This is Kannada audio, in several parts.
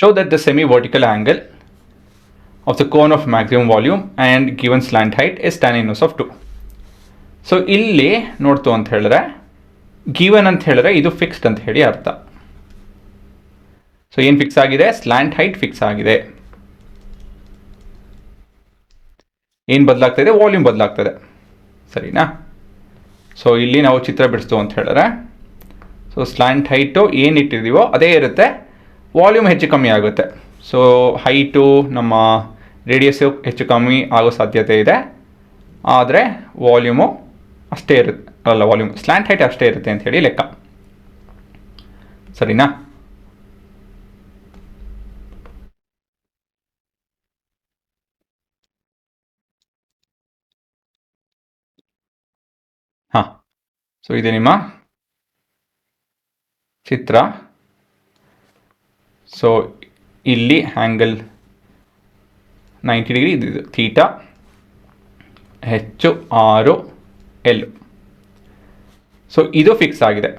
Show that the semi-vertical angle of the cone of maximum volume and given slant height is tan inverse of 2. So ಇಲ್ಲಿ ನೋಡ್ತು ಅಂತ ಹೇಳಿದ್ರೆ ಗಿವನ್ ಅಂತ ಹೇಳಿದ್ರೆ ಇದು ಫಿಕ್ಸ್ಡ್ ಅಂತ ಹೇಳಿ ಅರ್ಥ. ಸೊ ಏನು ಫಿಕ್ಸ್ ಆಗಿದೆ? ಸ್ಲ್ಯಾಂಟ್ ಹೈಟ್ ಫಿಕ್ಸ್ ಆಗಿದೆ. ಏನು ಬದಲಾಗ್ತದೆ? ವಾಲ್ಯೂಮ್ ಬದಲಾಗ್ತದೆ. ಸರಿನಾ? ಸೊ ಇಲ್ಲಿ ನಾವು ಚಿತ್ರ ಬಿಡಿಸ್ತು ಅಂತ ಹೇಳಿದ್ರೆ ಸೊ ಸ್ಲ್ಯಾಂಟ್ ಹೈಟು ಏನು ಇಟ್ಟಿದ್ದೀವೋ ಅದೇ ಇರುತ್ತೆ, ವಾಲ್ಯೂಮ್ ಹೆಚ್ಚು ಕಮ್ಮಿ ಆಗುತ್ತೆ. ಸೊ ಹೈಟು ನಮ್ಮ ರೇಡಿಯಸ್ಸು ಹೆಚ್ಚು ಕಮ್ಮಿ ಆಗೋ ಸಾಧ್ಯತೆ ಇದೆ, ಆದರೆ ವಾಲ್ಯೂಮು ಅಷ್ಟೇ ಇರುತ್ತೆ, ಅಲ್ಲ ವಾಲ್ಯೂಮ್ ಸ್ಲ್ಯಾಂಟ್ ಹೈಟ್ ಅಷ್ಟೇ ಇರುತ್ತೆ ಅಂತ ಹೇಳಿ ಲೆಕ್ಕ. ಸರಿನಾ? ಹಾಂ, ಸೊ ಇದೆ ನಿಮ್ಮ ಚಿತ್ರ. ಸೊ ಇಲ್ಲಿ ಆ್ಯಂಗಲ್ 90 ಡಿಗ್ರಿ ಇದು ಥೀಟಾ, ಹೆಚ್ಚು 6 ಎಲ್. ಸೊ ಇದು ಫಿಕ್ಸ್ ಆಗಿದೆ.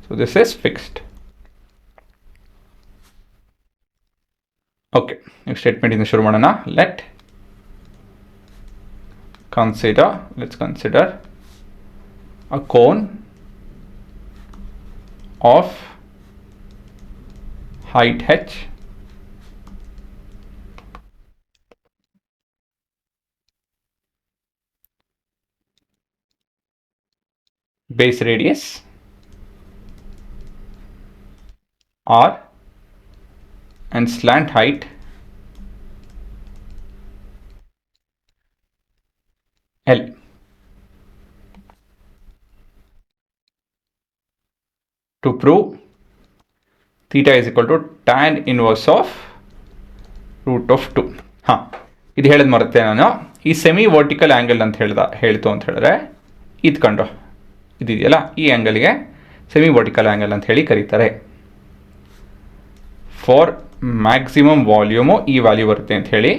So this is fixed. Okay, ನೀವು ಸ್ಟೇಟ್ಮೆಂಟಿಂದ ಶುರು ಮಾಡೋಣ. let's consider a cone of height h base radius r and slant height L. To prove theta is equal to tan inverse of root of 2. ಹಾಂ, ಇದು ಹೇಳೋದು ಮರುತ್ತೆ ನಾನು. ಈ ಸೆಮಿ ವರ್ಟಿಕಲ್ ಆ್ಯಂಗಲ್ ಅಂತ ಹೇಳ್ತು ಅಂತ ಹೇಳಿದ್ರೆ ಇದ್ಕೊಂಡು ಇದೆಯಲ್ಲ, ಈ ಆ್ಯಂಗಲ್ಗೆ ಸೆಮಿ ವರ್ಟಿಕಲ್ ಆ್ಯಂಗಲ್ ಅಂತ ಹೇಳಿ ಕರೀತಾರೆ. ಫಾರ್ ಮ್ಯಾಕ್ಸಿಮಮ್ ವಾಲ್ಯೂಮು ಈ ವ್ಯಾಲ್ಯೂ ಬರುತ್ತೆ ಅಂತ ಹೇಳಿ,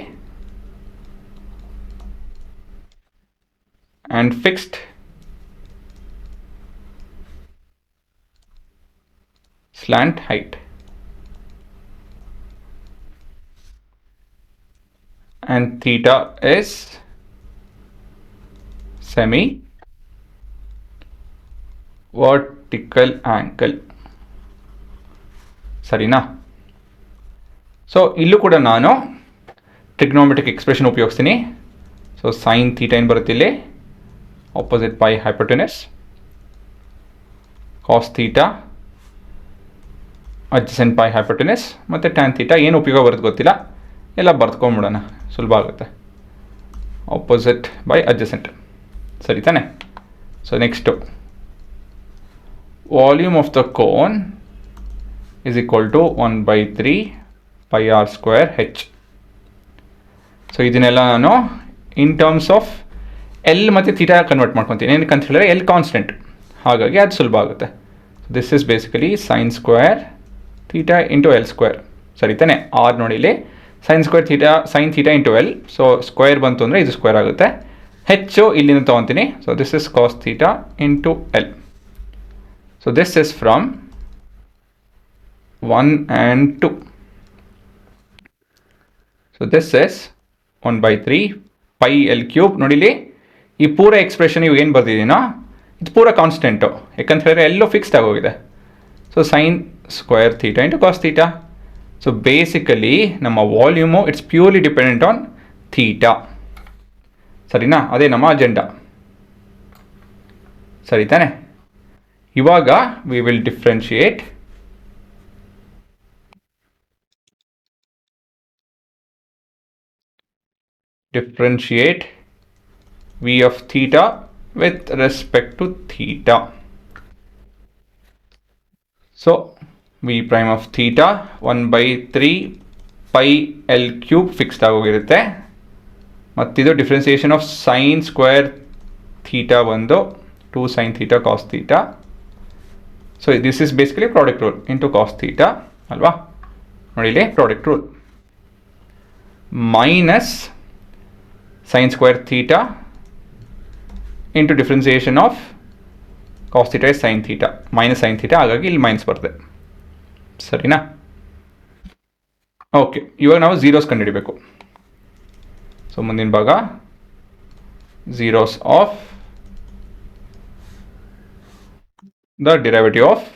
and fixed slant height and theta is semi vertical angle. ಸರಿನಾ? ಸೊ ಇಲ್ಲೂ ಕೂಡ ನಾನು ಟ್ರಿಗ್ನೋಮೆಟ್ರಿಕ್ ಎಕ್ಸ್ಪ್ರೆಷನ್ ಉಪಯೋಗಿಸ್ತೀನಿ. ಸೊ ಸೈನ್ ಥೀಟಾ ಏನು ಬರುತ್ತೆ ಇಲ್ಲಿ? Opposite by hypotenuse, cos theta adjacent by hypotenuse, ಮತ್ತು ಟ್ಯಾನ್ ಥೀಟಾ. ಏನು ಉಪಯೋಗ ಬರುತ್ತೆ ಗೊತ್ತಿಲ್ಲ, ಎಲ್ಲ ಬರ್ತ್ಕೊಂಡ್ಬಿಡೋಣ, ಸುಲಭ ಆಗುತ್ತೆ. ಆಪೋಸಿಟ್ ಬೈ ಅಡ್ಜಸೆಂಟ್, ಸರಿ ತಾನೆ? So next volume of the cone is equal to 1/3 pi r square h. So ಇದನ್ನೆಲ್ಲ ನಾನು ಇನ್ ಟರ್ಮ್ಸ್ ಆಫ್ ಎಲ್ ಮತ್ತು ಥೀಟಾ ಕನ್ವರ್ಟ್ ಮಾಡ್ಕೊತೀನಿ. ಏನಕ್ಕೆ ಅಂತ ಹೇಳಿದ್ರೆ ಎಲ್ ಕಾನ್ಸ್ಟೆಂಟ್, ಹಾಗಾಗಿ ಅದು ಸುಲಭ ಆಗುತ್ತೆ. This is basically sine square theta into L square. ಸರಿ ತಾನೆ? ಆರ್ ನೋಡಿ ಇಲ್ಲಿ sine square theta, sine theta into L. So square ಬಂತು ಅಂದರೆ ಇದು ಸ್ಕ್ವೇರ್ ಆಗುತ್ತೆ. ಹೆಚ್ಚು ಇಲ್ಲಿಂದ ತೊಗೊತೀನಿ. So this is cos theta into L. So this is from 1 and 2. So this is 1/3 pi L cube. ನೋಡಿಲಿ ಈ ಪೂರ ಎಕ್ಸ್ಪ್ರೆಷನ್ ಇವು ಏನು ಬರ್ದಿದ್ದೀನೋ ಇದು ಪೂರ ಕಾನ್ಸ್ಟೆಂಟು, ಯಾಕಂತ ಹೇಳಿದ್ರೆ ಎಲ್ಲೋ ಫಿಕ್ಸ್ಡ್ ಆಗೋಗಿದೆ. So sine square theta into cos theta. So basically ನಮ್ಮ volume it's purely dependent on theta. ಸರಿನಾ? ಅದೇ ನಮ್ಮ ಅಜೆಂಡಾ. ಸರಿ ತಾನೆ? ಇವಾಗ we will differentiate v of theta with respect to theta. So v prime of theta 1/3 pi L cube fixed ಆಗೋಗಿರುತ್ತೆ. ಮತ್ತಿದು differentiation of sine square theta ಬಂದು 2 sin theta cos theta. So this is basically product rule into cos theta ಅಲ್ವಾ? ನೋಡಿ ಇಲ್ಲಿ product rule minus sin square theta into differentiation of cos theta is sin theta minus sin theta, ಹಾಗಾಗಿ ಇಲ್ಲಿ ಮೈನಸ್ ಬರ್ತದೆ. ಸರಿನಾ? ಓಕೆ, ಇವಾಗ ನಾವು ಝೀರೋಸ್ ಕಂಡುಹಿಡಬೇಕು. ಸೊ ಮುಂದಿನ ಭಾಗ zeros of the derivative of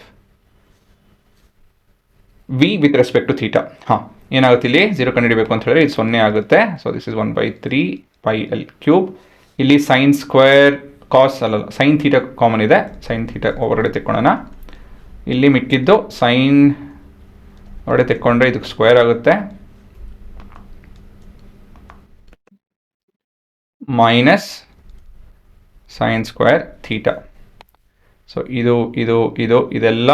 V with respect to theta. ಹಾಂ, ಏನಾಗುತ್ತೆ ಇಲ್ಲಿ ಝೀರೋ ಕಂಡುಹಿಡಬೇಕು ಅಂತ ಹೇಳಿದ್ರೆ ಇದು 0 ಆಗುತ್ತೆ. So this is 1/3 πl³. ಇಲ್ಲಿ ಸೈನ್ ಸ್ಕ್ವೇರ್ ಕಾಸ್ ಅಲ್ಲ, ಸೈನ್ ಥೀಟಾ ಕಾಮನ್ ಇದೆ. ಸೈನ್ ಥೀಟಾ ಹೊರಗಡೆ ತೆಕ್ಕೊಳ್ಳೋಣ. ಇಲ್ಲಿ ಮಿಕ್ಕಿದ್ದು ಸೈನ್ ಹೊರಗಡೆ ತೆಕ್ಕೊಂಡ್ರೆ ಇದಕ್ಕೆ ಸ್ಕ್ವೇರ್ ಆಗುತ್ತೆ, minus sine square theta. So ಇದೆಲ್ಲ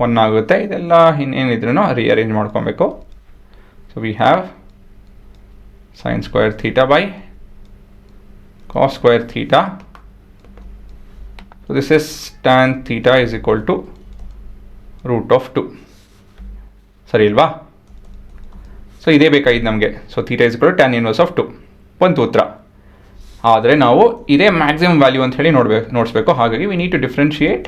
1 ಆಗುತ್ತೆ. ಇದೆಲ್ಲ ಇನ್ನೇನಿದ್ರೂ ರಿಅರೇಂಜ್ ಮಾಡ್ಕೊಬೇಕು. So we have sine square theta by cos square theta. So this is tan theta is equal to √2. ಸರಿ ಇಲ್ವಾ? ಸೊ ಇದೇ ಬೇಕಾಗಿದ್ದು ನಮಗೆ. So theta is equal to tan inverse of 2 ಒಂದು ಉತ್ತರ. ಆದರೆ ನಾವು ಇದೇ ಮ್ಯಾಕ್ಸಿಮಮ್ ವ್ಯಾಲ್ಯೂ ಅಂತ ಹೇಳಿ ನೋಡಿಸ್ಬೇಕು. ಹಾಗಾಗಿ we need to differentiate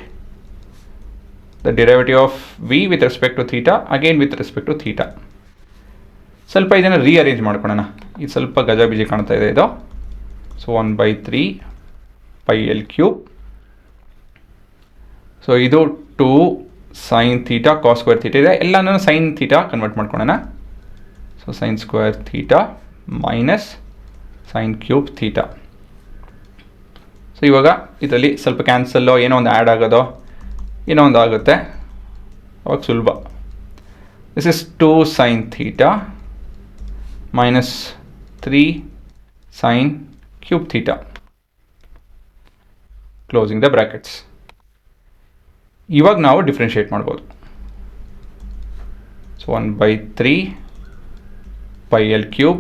the derivative of V with respect to theta again with respect to theta. ಸ್ವಲ್ಪ ಇದನ್ನು ರೀಅರೇಂಜ್ ಮಾಡ್ಕೊಳ್ಳೋಣ. ಇದು ಸ್ವಲ್ಪ ಗಜಾಬಿಜಿ ಕಾಣ್ತಾ ಇದೆ ಇದು. So 1/3 πl³. ಸೊ ಇದು 2 sine theta cos square theta ಇದೆ. ಎಲ್ಲನೂ ಸೈನ್ ಥೀಟಾ ಕನ್ವರ್ಟ್ ಮಾಡ್ಕೊಳ್ಳೋಣ. So sine square theta minus sine cube theta. So ಇವಾಗ ಇದರಲ್ಲಿ ಸ್ವಲ್ಪ ಕ್ಯಾನ್ಸಲ್ಲೋ ಏನೋ ಒಂದು ಆ್ಯಡ್ ಆಗೋದೋ ಏನೋ ಒಂದು ಆಗುತ್ತೆ, ಅವಾಗ ಸುಲಭ. This is 2 sine theta minus 3 sign cube theta, closing the brackets. ಇವಾಗ ನಾವು ಡಿಫ್ರೆನ್ಷಿಯೇಟ್ ಮಾಡ್ಬೋದು. So 1/3 πl³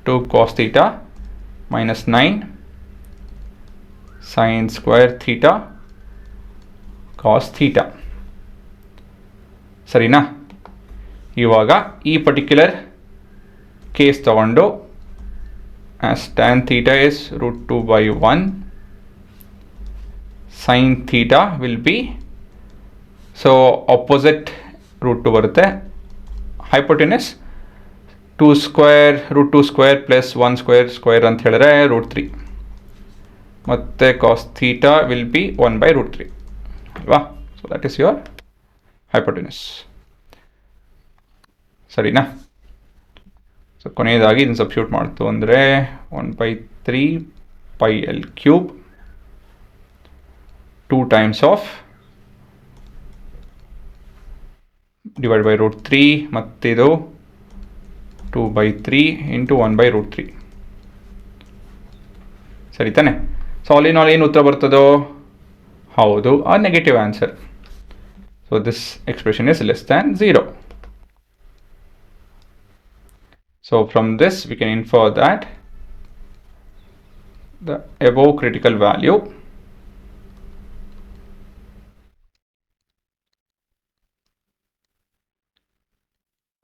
2 cos theta minus 9 sin square theta cos theta. ಸರಿನಾ? ಇವಾಗ ಈ ಪರ್ಟಿಕ್ಯುಲರ್ ಕೇಸ್ ತಗೊಂಡು as tan theta is √2/1 sin theta will be, so opposite √2 ಬರುತ್ತೆ. hypotenuse 2 square √2 square plus 1 square square ಅಂತ ಹೇಳಿದ್ರೆ √3 ಮತ್ತು ಕಾಸ್ ಥೀಟಾ ವಿಲ್ ಬಿ 1/√3 ಅಲ್ವಾ? So that is your hypotenuse. ಸರಿನಾ? ಸೊ ಕೊನೆಯದಾಗಿ ಇದನ್ನು ಸಬ್ಸ್ಟಿಟ್ಯೂಟ್ ಮಾಡ್ತು ಅಂದರೆ 1/3 πl³ 2 times of divide by √3 ಮತ್ತಿದು 2/3 ಇಂಟು 1/√3. ಸರಿ ತಾನೆ? ಸೊ ಆಲ್ ಇನ್ ಆಲ್ ಏನು ಉತ್ತರ ಬರ್ತದೋ? ಹೌದು, ಆ negative answer. So this expression is less than 0. So from this we can infer that the above critical value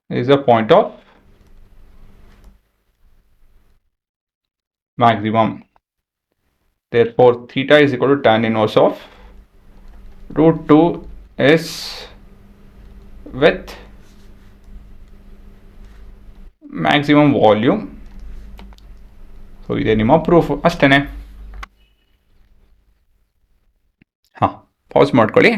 is a point of maximum. Therefore theta is equal to tan inverse of √2 is with maximum volume. So ಇದೇ ನಿಮ್ಮ ಪ್ರೂಫ್ ಅಷ್ಟೇ. ಹಾಂ, ಪಾಸ್ ಮಾಡ್ಕೊಳ್ಳಿ.